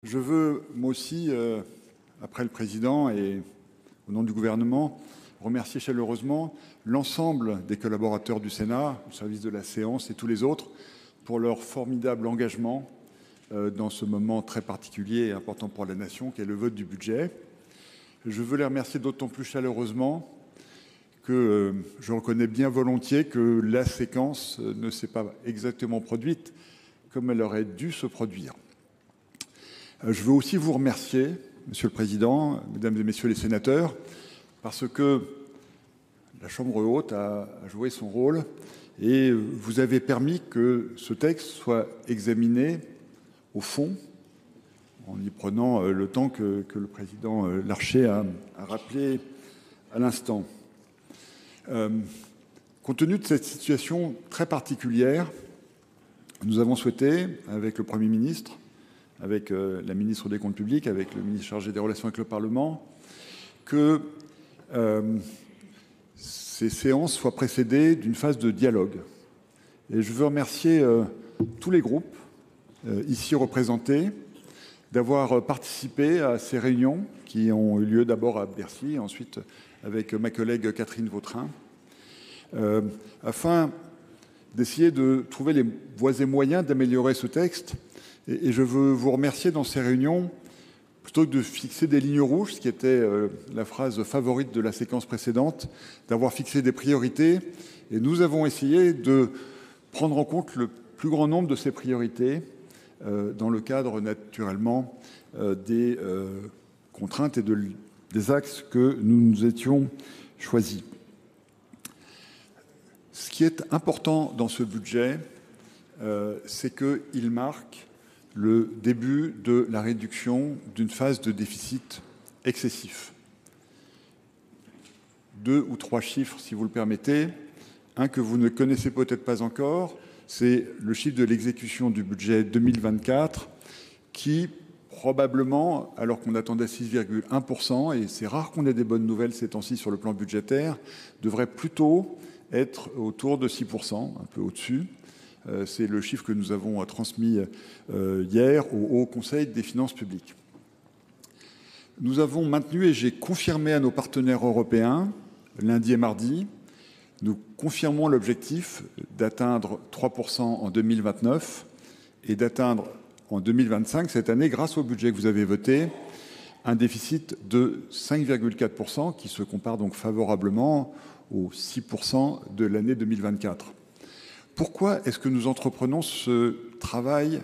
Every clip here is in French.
Je veux, moi aussi, après le Président et au nom du gouvernement, remercier chaleureusement l'ensemble des collaborateurs du Sénat, au service de la séance et tous les autres, pour leur formidable engagement dans ce moment très particulier et important pour la nation, qui est le vote du budget. Je veux les remercier d'autant plus chaleureusement que je reconnais bien volontiers que la séquence ne s'est pas exactement produite comme elle aurait dû se produire. Je veux aussi vous remercier, Monsieur le Président, Mesdames et Messieurs les sénateurs, parce que la Chambre haute a joué son rôle et vous avez permis que ce texte soit examiné au fond, en y prenant le temps que le Président Larcher a rappelé à l'instant. Compte tenu de cette situation très particulière, nous avons souhaité, avec le Premier ministre, avec la ministre des Comptes publics, avec le ministre chargé des Relations avec le Parlement, que ces séances soient précédées d'une phase de dialogue. Et je veux remercier tous les groupes ici représentés d'avoir participé à ces réunions qui ont eu lieu d'abord à Bercy, ensuite avec ma collègue Catherine Vautrin, afin d'essayer de trouver les voies et moyens d'améliorer ce texte. Et je veux vous remercier dans ces réunions, plutôt que de fixer des lignes rouges, ce qui était la phrase favorite de la séquence précédente, d'avoir fixé des priorités. Et nous avons essayé de prendre en compte le plus grand nombre de ces priorités dans le cadre, naturellement, des contraintes et des axes que nous nous étions choisis. Ce qui est important dans ce budget, c'est qu'il marque le début de la réduction d'une phase de déficit excessif. 2 ou 3 chiffres, si vous le permettez. Un que vous ne connaissez peut-être pas encore, c'est le chiffre de l'exécution du budget 2024 qui, probablement, alors qu'on attendait 6,1%, et c'est rare qu'on ait des bonnes nouvelles ces temps-ci sur le plan budgétaire, devrait plutôt être autour de 6%, un peu au-dessus. C'est le chiffre que nous avons transmis hier au Haut Conseil des finances publiques. Nous avons maintenu et j'ai confirmé à nos partenaires européens, lundi et mardi, nous confirmons l'objectif d'atteindre 3% en 2029 et d'atteindre en 2025, cette année, grâce au budget que vous avez voté, un déficit de 5,4% qui se compare donc favorablement aux 6% de l'année 2024. Pourquoi est-ce que nous entreprenons ce travail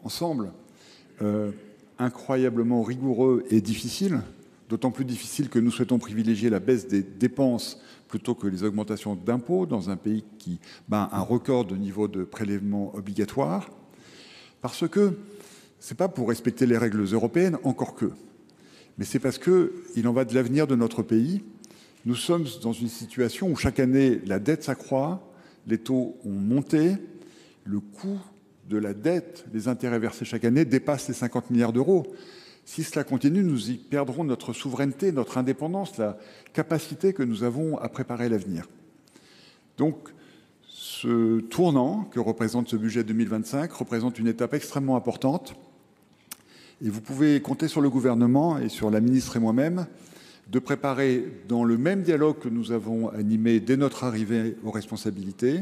ensemble incroyablement rigoureux et difficile, d'autant plus difficile que nous souhaitons privilégier la baisse des dépenses plutôt que les augmentations d'impôts dans un pays qui bat un record de niveau de prélèvement obligatoire, parce que ce n'est pas pour respecter les règles européennes, encore que, mais c'est parce qu'il en va de l'avenir de notre pays. Nous sommes dans une situation où chaque année la dette s'accroît, les taux ont monté, le coût de la dette, les intérêts versés chaque année dépassent les 50 milliards d'euros. Si cela continue, nous y perdrons notre souveraineté, notre indépendance, la capacité que nous avons à préparer l'avenir. Donc, ce tournant que représente ce budget 2025 représente une étape extrêmement importante. Et vous pouvez compter sur le gouvernement et sur la ministre et moi-même de préparer dans le même dialogue que nous avons animé dès notre arrivée aux responsabilités,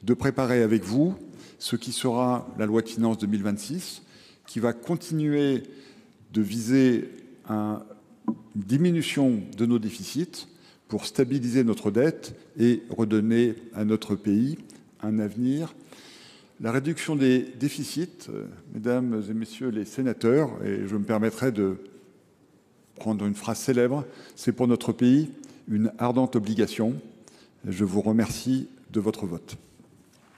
de préparer avec vous ce qui sera la loi de finances 2026, qui va continuer de viser une diminution de nos déficits pour stabiliser notre dette et redonner à notre pays un avenir. La réduction des déficits, mesdames et messieurs les sénateurs, et je me permettrai de prendre une phrase célèbre, c'est pour notre pays une ardente obligation. Je vous remercie de votre vote.